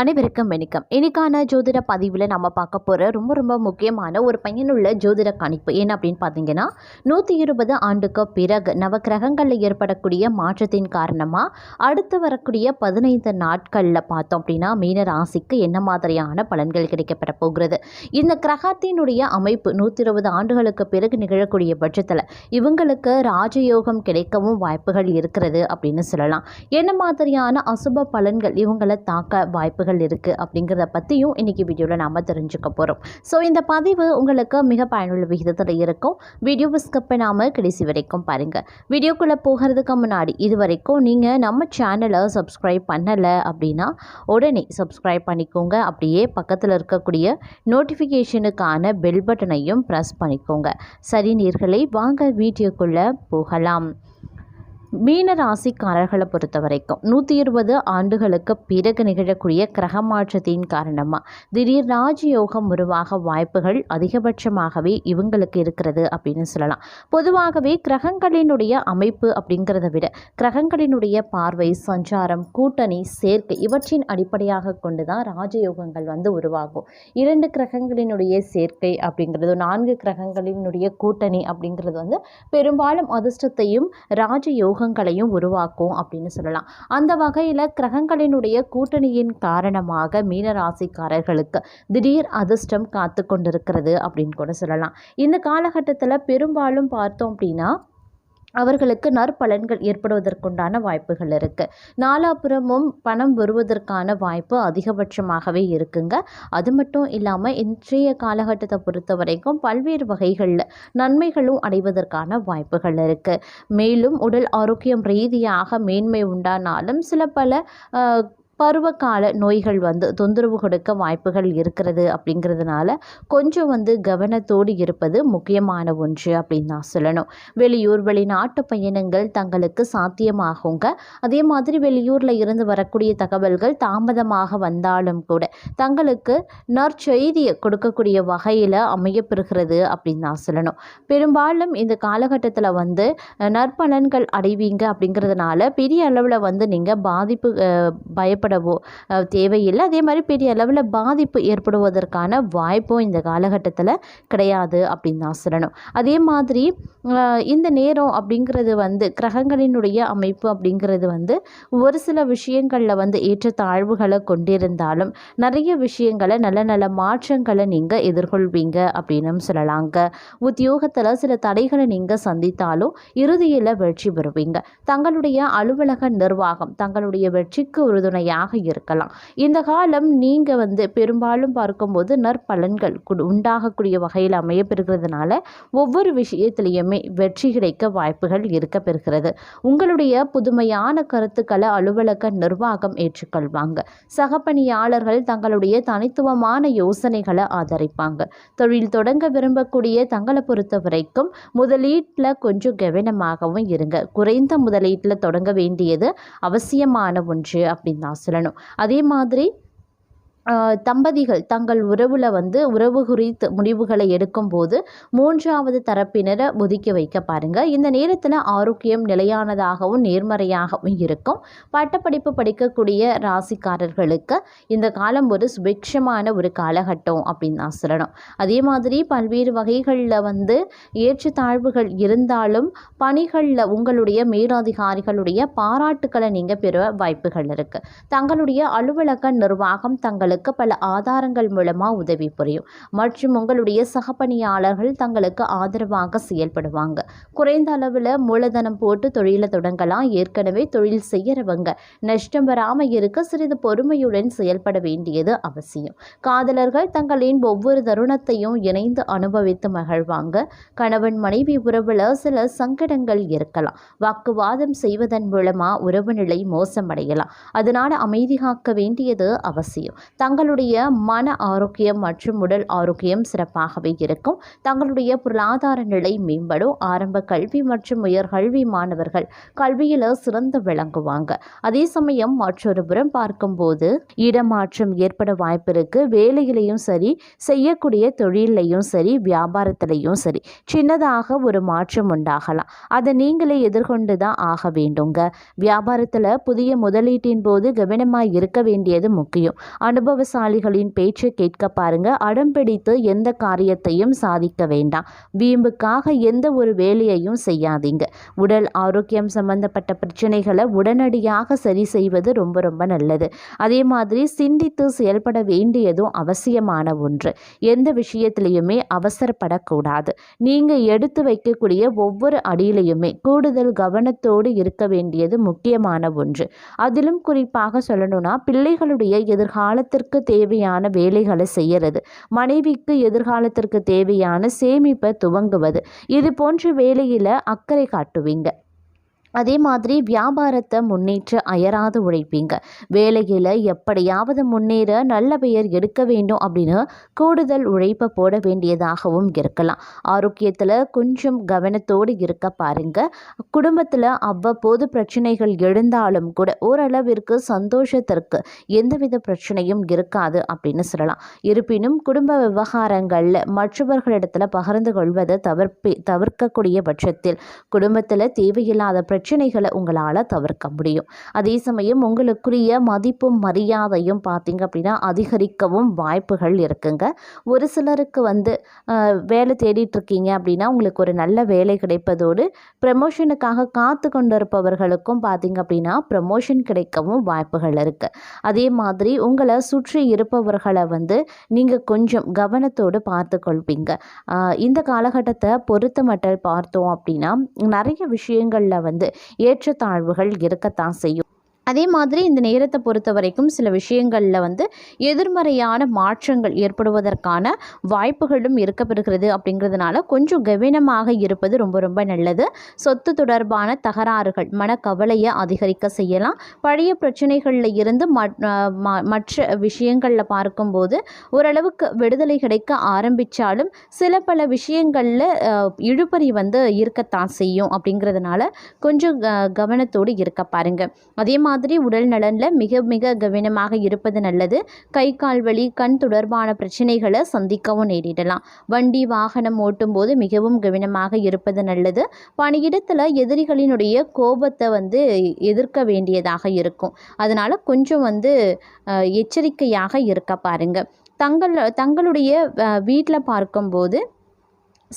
அனைவருக்கும் வணக்கம். இன்னைக்கான ஜோதிட பதிவில் நம்ம பார்க்க போகிற ரொம்ப முக்கியமான ஒரு பயனுள்ள ஜோதிட கணிப்பு என்ன அப்படின்னு பார்த்தீங்கன்னா, 120 ஆண்டுக்கு பிறகு நவக்கிரகங்களில் ஏற்படக்கூடிய மாற்றத்தின் காரணமாக அடுத்து வரக்கூடிய 15 நாட்களில் பார்த்தோம் அப்படின்னா மீன ராசிக்கு என்ன மாதிரியான பலன்கள் கிடைக்கப்பெற போகிறது. இந்த கிரகத்தினுடைய அமைப்பு 120 ஆண்டுகளுக்கு பிறகு நிகழக்கூடிய பட்சத்தில் இவங்களுக்கு ராஜயோகம் கிடைக்கவும் வாய்ப்புகள் இருக்கிறது அப்படின்னு சொல்லலாம். என்ன மாதிரியான அசுப பலன்கள் இவங்களை தாக்க வாய்ப்புகள் இருக்குது அப்படிங்கிறத பற்றியும் இன்றைக்கி வீடியோவில் நாம் தெரிஞ்சுக்க போகிறோம். ஸோ இந்த பதிவு உங்களுக்கு மிக பயனுள்ள விகிதத்தில் இருக்கும். வீடியோவை ஸ்கிப் பண்ணாமல் கடைசி வரைக்கும் பாருங்கள். வீடியோக்குள்ளே போகிறதுக்கு முன்னாடி இது வரைக்கும் நீங்கள் நம்ம சேனலை சப்ஸ்கிரைப் பண்ணலை அப்படின்னா உடனே சப்ஸ்கிரைப் பண்ணிக்கோங்க. அப்படியே பக்கத்தில் இருக்கக்கூடிய நோட்டிஃபிகேஷனுக்கான பெல் பட்டனையும் ப்ரெஸ் பண்ணிக்கோங்க. சரி நேயர்களே, வாங்க வீடியோக்குள்ளே போகலாம். மீன ராசிக்காரர்களை பொறுத்த வரைக்கும் 120 ஆண்டுகளுக்கு பிறகு நிகழக்கூடிய கிரக மாற்றத்தின் காரணமாக திடீர் ராஜயோகம் உருவாக வாய்ப்புகள் அதிகபட்சமாகவே இவங்களுக்கு இருக்கிறது அப்படின்னு சொல்லலாம். பொதுவாகவே கிரகங்களினுடைய அமைப்பு அப்படிங்கிறத விட கிரகங்களினுடைய பார்வை, சஞ்சாரம், கூட்டணி, சேர்க்கை இவற்றின் அடிப்படையாக கொண்டு தான் ராஜயோகங்கள் உருவாகும். 2 கிரகங்களினுடைய சேர்க்கை அப்படிங்கிறது, 4 கிரகங்களினுடைய கூட்டணி அப்படிங்கிறது பெரும்பாலும் அதிர்ஷ்டத்தையும் ராஜயோக யோகங்களையும் உருவாக்கும் அப்படின்னு சொல்லலாம். அந்த வகையில் கிரகங்களினுடைய கூட்டணியின் காரணமாக மீனராசிக்காரர்களுக்கு திடீர் அதிர்ஷ்டம் காத்து கொண்டிருக்கிறது அப்படின்னு கூட சொல்லலாம். இந்த காலகட்டத்தில் பெரும்பாலும் பார்த்தோம் அப்படின்னா அவர்களுக்கு நற்பலன்கள் ஏற்படுவதற்குண்டான வாய்ப்புகள் இருக்குது. நாலாபுறமும் பணம் வருவதற்கான வாய்ப்பு அதிகபட்சமாகவே இருக்குங்க. அது மட்டும் இல்லாமல் இன்றைய காலகட்டத்தை பொறுத்த வரைக்கும் பல்வேறு வகைகளில் நன்மைகளும் அடைவதற்கான வாய்ப்புகள் இருக்குது. மேலும் உடல் ஆரோக்கியம் ரீதியாக மேன்மை உண்டானாலும் சில பல பருவகால நோய்கள் தொந்தரவு கொடுக்க வாய்ப்புகள் இருக்கிறது. அப்படிங்கிறதுனால கொஞ்சம் கவனத்தோடு இருப்பது முக்கியமான ஒன்று அப்படின்னு நான் சொல்லணும். வெளியூர் வெளிநாட்டு பயணங்கள் தங்களுக்கு சாத்தியமாகுங்க. அதே மாதிரி வெளியூரில் இருந்து வரக்கூடிய தகவல்கள் தாமதமாக வந்தாலும் கூட தங்களுக்கு நற்செய்தியை கொடுக்கக்கூடிய வகையில் அமையப்பெறுகிறது அப்படின்னு நான் சொல்லணும். பெரும்பாலும் இந்த காலகட்டத்தில் நற்பலன்கள் அடைவீங்க. அப்படிங்கிறதுனால பெரிய அளவில் நீங்கள் பாதிப்பு பயப்படவோ தேவையில்லை. அதே மாதிரி பெரிய அளவில் பாதிப்பு ஏற்படுவதற்கான வாய்ப்பும் இந்த காலகட்டத்தில் கிடையாது அப்படின்னு நான் சொல்லணும். அதே மாதிரி இந்த நேரம் அப்படிங்கிறது கிரகங்களினுடைய அமைப்பு அப்படிங்கிறது ஒரு சில விஷயங்களில் ஏற்றத்தாழ்வுகளை கொண்டிருந்தாலும் நிறைய விஷயங்களை நல்ல நல்ல மாற்றங்களை நீங்கள் எதிர்கொள்வீங்க அப்படின்னு சொல்லலாங்க. உத்தியோகத்தில் சில தடைகளை நீங்கள் சந்தித்தாலும் இறுதியில் வெற்றி பெறுவீங்க. தங்களுடைய அலுவலக நிர்வாகம் தங்களுடைய வெற்றிக்கு உறுதுணையாக இருக்கலாம். இந்த காலம் நீங்கள் பெரும்பாலும் பார்க்கும்போது நற்பலன்கள் உண்டாகக்கூடிய வகையில் அமையப்பெறுகிறதுனால ஒவ்வொரு விஷயத்திலையுமே வெற்றி கிடைக்க வாய்ப்புகள் இருக்க பெறுகிறது. உங்களுடைய புதுமையான கருத்துக்களை அலுவலக நிர்வாகம் ஏற்றுக்கொள்வாங்க. சக பணியாளர்கள் தங்களுடைய தனித்துவமான யோசனைகளை ஆதரிப்பாங்க. தொழில் தொடங்க விரும்பக்கூடிய தங்களை பொறுத்த வரைக்கும் முதலீட்டில் கொஞ்சம் கவனமாகவும் இருங்க. குறைந்த முதலீட்டில் தொடங்க வேண்டியது அவசியமான ஒன்று அப்படின்னு நான் சொல்லணும். அதே மாதிரி தம்பதிகள் தங்கள் உறவில் உறவு குறித்து முடிவுகளை எடுக்கும்போது 3வது தரப்பினரை ஒதுக்கி வைக்க பாருங்கள். இந்த நேரத்தில் ஆரோக்கியம் நிலையானதாகவும் நேர்மறையாகவும் இருக்கும். பட்டப்படிப்பு படிக்கக்கூடிய ராசிக்காரர்களுக்கு இந்த காலம் ஒரு சுபிக்ஷமான ஒரு காலகட்டம் அப்படின்னு நான் சொல்லணும். அதே மாதிரி பல்வேறு வகைகளில் ஏற்றத்தாழ்வுகள் இருந்தாலும் பணிகளில் உங்களுடைய மேலதிகாரிகளுடைய பாராட்டுக்களை நீங்கள் பெற வாய்ப்புகள் இருக்குது. தங்களுடைய அலுவலக நிர்வாகம் தங்களுக்கு பல ஆதாரங்கள் மூலமாக உதவி புரியும் மற்றும் உங்களுடைய சக பணியாளர்கள் தங்களுக்கு ஆதரவாக செயல்படுவாங்க. குறைந்த அளவில் மூலதனம் போட்டு தொழிலை தொடங்கலாம். ஏற்கனவே தொழில் செய்யறவங்க நஷ்டம் வராமல் இருக்க சிறிது பொறுமையுடன் செயல்பட வேண்டியது அவசியம். காதலர்கள் தங்களின் ஒவ்வொரு தருணத்தையும் இணைந்து அனுபவித்து மகிழ்வாங்க. கணவன் மனைவி உறவில் சில சங்கடங்கள் இருக்கலாம். வாக்குவாதம் செய்வதன் மூலமாக உறவு நிலை மோசமடையலாம். அதனால் அமைதி காக்க வேண்டியது அவசியம். தங்களுடைய மன ஆரோக்கியம் மற்றும் உடல் ஆரோக்கியம் சிறப்பாகவே இருக்கும். தங்களுடைய பொருளாதார நிலை மேம்படும். ஆரம்ப கல்வி மற்றும் உயர்கல்வி மாணவர்கள் கல்வியில் சிறந்து விளங்குவாங்க. அதே சமயம் மற்றொரு புறம் பார்க்கும்போது இடமாற்றம் ஏற்பட வாய்ப்பு இருக்கு. வேலையிலையும் சரி, செய்யக்கூடிய தொழிலையும் சரி, வியாபாரத்திலையும் சரி சின்னதாக ஒரு மாற்றம் உண்டாகலாம். அதை நீங்களே எதிர்கொண்டு தான் ஆக வேண்டுங்க. வியாபாரத்தில் புதிய முதலீட்டின் போது கவனமாக இருக்க வேண்டியது முக்கியம். அனுபவசாலிகளின் பேச்சை கேட்க பாருங்க. அடம் பிடித்து எந்த காரியத்தையும் சாதிக்க வேண்டாம். வீம்புக்காக எந்த ஒரு வேலையையும் செய்யாதீங்க. உடல் ஆரோக்கியம் சம்பந்தப்பட்ட பிரச்சனைகளை உடனடியாக சரி செய்வது ரொம்ப ரொம்ப நல்லது. அதே மாதிரி சிந்தித்து செயல்பட வேண்டியதும் அவசியமான ஒன்று. எந்த விஷயத்திலையுமே அவசரப்படக்கூடாது. நீங்கள் எடுத்து வைக்கக்கூடிய ஒவ்வொரு அடியிலையுமே கூடுதல் கவனத்தோடு இருக்க வேண்டியது முக்கியமான ஒன்று. அதிலும் குறிப்பாக சொல்லணும்னா பிள்ளைகளுடைய எதிர்காலத்திற்கு தேவையான வேலைகளை செய்யறது, மனைவிக்கு எதிர்காலத்திற்கு தேவையான சேமிப்பை துவங்குவது, இது போன்ற வேலையில் அக்கறை காட்டுவீங்க. அதே மாதிரி வியாபாரத்தை முன்னேற்ற அயராது உழைப்பீங்க. வேலையில் எப்படியாவது முன்னேற நல்ல பெயர் எடுக்க வேண்டும் அப்படின்னு கூடுதல் உழைப்பை போட வேண்டியதாகவும் இருக்கலாம். ஆரோக்கியத்தில் கொஞ்சம் கவனத்தோடு இருக்க பாருங்க. குடும்பத்தில் அவ்வப்போது பிரச்சனைகள் எழுந்தாலும் கூட ஓரளவிற்கு சந்தோஷத்திற்கு எந்தவித பிரச்சனையும் இருக்காது அப்படின்னு சொல்லலாம். இருப்பினும் குடும்ப விவகாரங்களில் மற்றவர்களிடத்தில் பகிர்ந்து கொள்வதை தவிர்க்கக்கூடிய பட்சத்தில் குடும்பத்தில் தேவையில்லாத பிரச்சனைகளை உங்களால் தவிர்க்க முடியும். அதே சமயம் உங்களுக்குரிய மதிப்பும் மரியாதையும் பார்த்தீங்க அப்படின்னா அதிகரிக்கவும் வாய்ப்புகள் இருக்குங்க. ஒரு சிலருக்கு வேலை தேடிட்டு இருக்கீங்க அப்படின்னா உங்களுக்கு ஒரு நல்ல வேலை கிடைப்பதோடு ப்ரமோஷனுக்காக காத்து கொண்டிருப்பவர்களுக்கும் பார்த்தீங்க அப்படின்னா ப்ரமோஷன் கிடைக்கவும் வாய்ப்புகள் இருக்குது. அதே மாதிரி உங்களை சுற்றி இருப்பவர்களை நீங்கள் கொஞ்சம் கவனத்தோடு பார்த்து கொள்வீங்க. இந்த காலகட்டத்தை பொறுத்த மட்டும் பார்த்தோம் அப்படின்னா நிறைய விஷயங்களில் ஏற்றத்தாழ்வுகள் இருக்கத்தான் செய்யும். அதே மாதிரி இந்த நேரத்தை பொறுத்த வரைக்கும் சில விஷயங்களில் எதிர்மறையான மாற்றங்கள் ஏற்படுவதற்கான வாய்ப்புகளும் இருக்கப்பெறுகிறது. அப்படிங்கிறதுனால கொஞ்சம் கவனமாக இருப்பது ரொம்ப ரொம்ப நல்லது. சொத்து தொடர்பான தகராறுகள் மனக்கவலையை அதிகரிக்க செய்யலாம். பழைய பிரச்சனைகளில் இருந்து மற்ற விஷயங்களில் பார்க்கும்போது ஓரளவுக்கு விடுதலை கிடைக்க ஆரம்பித்தாலும் சில பல விஷயங்களில் இழுபறி இருக்கத்தான் செய்யும். அப்படிங்கிறதுனால கொஞ்சம் கவனத்தோடு இருக்க பாருங்கள். அதே மாதிரி உடல் நலனில் மிக மிக கவனமாக இருப்பது நல்லது. கை கால் வலி, கண் தொடர்பான பிரச்சனைகளை சந்திக்கவும் நேரிடலாம். வண்டி வாகனம் ஓட்டும் போது மிகவும் கவனமாக இருப்பது நல்லது. பணியிடத்தில் எதிரிகளினுடைய கோபத்தை எதிர்க்க வேண்டியதாக இருக்கும். அதனால் கொஞ்சம் எச்சரிக்கையாக இருக்க பாருங்க. தங்களுடைய வீட்டில் பார்க்கும்போது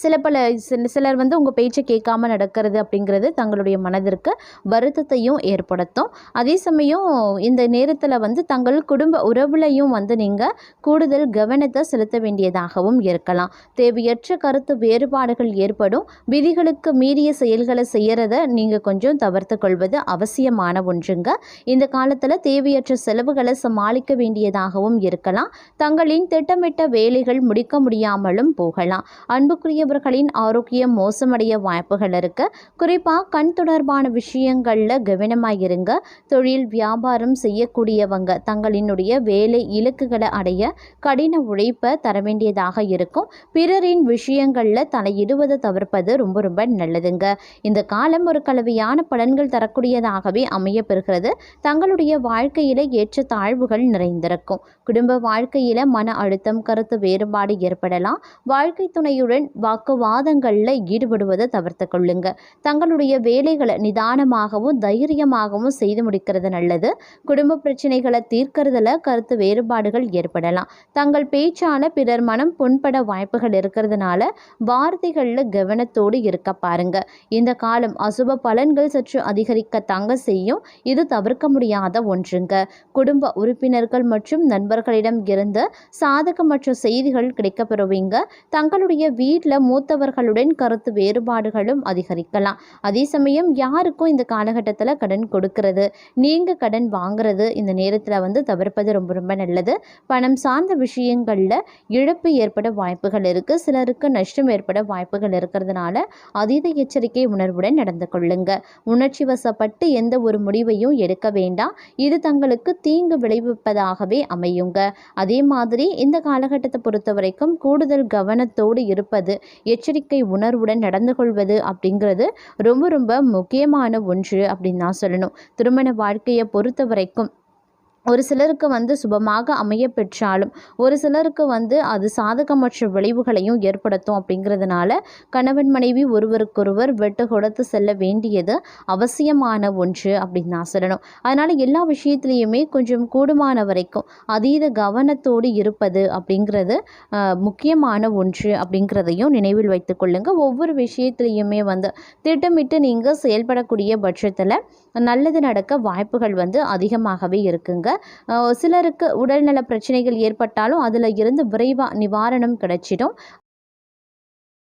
சிலர் உங்கள் பேச்சை கேட்காம நடக்கிறது அப்படிங்கிறது தங்களுடைய மனதிற்கு வருத்தத்தையும் ஏற்படுத்தும். அதே சமயம் இந்த நேரத்தில் தங்கள் குடும்ப உறவுலையும் நீங்கள் கூடுதல் கவனத்தை செலுத்த வேண்டியதாகவும் இருக்கலாம். தேவையற்ற கருத்து வேறுபாடுகள் ஏற்படும். விதிகளுக்கு மீறிய செயல்களை செய்கிறத நீங்கள் கொஞ்சம் தவிர்த்து கொள்வது அவசியமான ஒன்றுங்க. இந்த காலத்தில் தேவையற்ற செலவுகளை சமாளிக்க வேண்டியதாகவும் இருக்கலாம். தங்களின் திட்டமிட்ட வேலைகள் முடிக்க முடியாமலும் போகலாம். அன்புக்குரிய இவர்களின் ஆரோக்கியம் மோசமடைய வாய்ப்புகள் இருக்கு. குறிப்பாக கண் தொடர்பான விஷயங்களில் கவனமாயிருங்க. தொழில் வியாபாரம் செய்யக்கூடியவங்க தங்களினுடைய வேலை இலக்குகளை அடைய கடின உழைப்பை தர வேண்டியதாக இருக்கும். பிறரின் விஷயங்களில் தலையிடுவதை தவிர்ப்பது ரொம்ப ரொம்ப நல்லதுங்க. இந்த காலம் ஒரு கலவையான பலன்கள் தரக்கூடியதாகவே அமைய பெறுகிறது. தங்களுடைய வாழ்க்கையில ஏற்ற தாழ்வுகள் நிறைந்திருக்கும். குடும்ப வாழ்க்கையில மன அழுத்தம், கருத்து வேறுபாடு ஏற்படலாம். வாழ்க்கை துணையுடன் வாக்குவாதங்களில் ஈடுபடுவதை தவிர்த்து கொள்ளுங்க. தங்களுடைய வேலைகளை நிதானமாகவும் தைரியமாகவும் செய்து முடிக்கிறது நல்லது. குடும்ப பிரச்சனைகளை தீர்க்கறதுல கருத்து வேறுபாடுகள் ஏற்படலாம். தங்கள் பேச்சான பிறர் மனம் புண்பட வாய்ப்புகள் இருக்கிறதுனால வார்த்தைகளில் கவனத்தோடு இருக்க பாருங்க. இந்த காலம் அசுப பலன்கள் சற்று அதிகரிக்க தங்க செய்யும். இது தவிர்க்க முடியாத ஒன்றுங்க. குடும்ப உறுப்பினர்கள் மற்றும் நண்பர்களிடம் இருந்து சாதகமற்ற செய்திகள் கிடைக்கப்பெறுவீங்க. தங்களுடைய வீட்டில் மூத்தவர்களுடன் கருத்து வேறுபாடுகளும் அதிகரிக்கலாம். அதே சமயம் யாருக்கும் இந்த காலகட்டத்தில் கடன் கொடுக்கறது, நீங்கள் கடன் வாங்குறது இந்த நேரத்தில் தவிர்ப்பது ரொம்ப ரொம்ப நல்லது. பணம் சார்ந்த விஷயங்களில் இழப்பு ஏற்பட வாய்ப்புகள் இருக்குது. சிலருக்கு நஷ்டம் ஏற்பட வாய்ப்புகள் இருக்கிறதுனால அதீத எச்சரிக்கை உணர்வுடன் நடந்து கொள்ளுங்க. உணர்ச்சி வசப்பட்டு எந்த ஒரு முடிவையும் எடுக்க வேண்டாம். இது தங்களுக்கு தீங்கு விளைவிப்பதாகவே அமையுங்க. அதே மாதிரி இந்த காலகட்டத்தை பொறுத்த வரைக்கும் கூடுதல் கவனத்தோடு இருப்பது, எச்சரிக்கை உணர்வுடன் நடந்து கொள்வது அப்படிங்கிறது ரொம்ப ரொம்ப முக்கியமான ஒன்று அப்படின்னு தான் சொல்லணும். திருமண வாழ்க்கையை பொறுத்த வரைக்கும் ஒரு சிலருக்கு சுபமாக அமைய பெற்றாலும் ஒரு சிலருக்கு அது சாதகமற்ற விளைவுகளையும் ஏற்படுத்தும். அப்படிங்கிறதுனால கணவன் மனைவி ஒருவருக்கொருவர் விட்டு கொடுத்து செல்ல வேண்டியது அவசியமான ஒன்று அப்படின்னு நான் சொல்லணும். அதனால் எல்லா விஷயத்துலேயுமே கொஞ்சம் கூடுமான வரைக்கும் அதீத கவனத்தோடு இருப்பது அப்படிங்கிறது முக்கியமான ஒன்று அப்படிங்கிறதையும் நினைவில் வைத்து கொள்ளுங்கள். ஒவ்வொரு விஷயத்துலேயுமே திட்டமிட்டு நீங்கள் செயல்படக்கூடிய பட்சத்தில் நல்லது நடக்க வாய்ப்புகள் அதிகமாகவே இருக்குங்க. சிலருக்கு உடல்நல பிரச்சனைகள் ஏற்பட்டாலும் அதில் இருந்து விரைவாக நிவாரணம் கிடைச்சிடும்.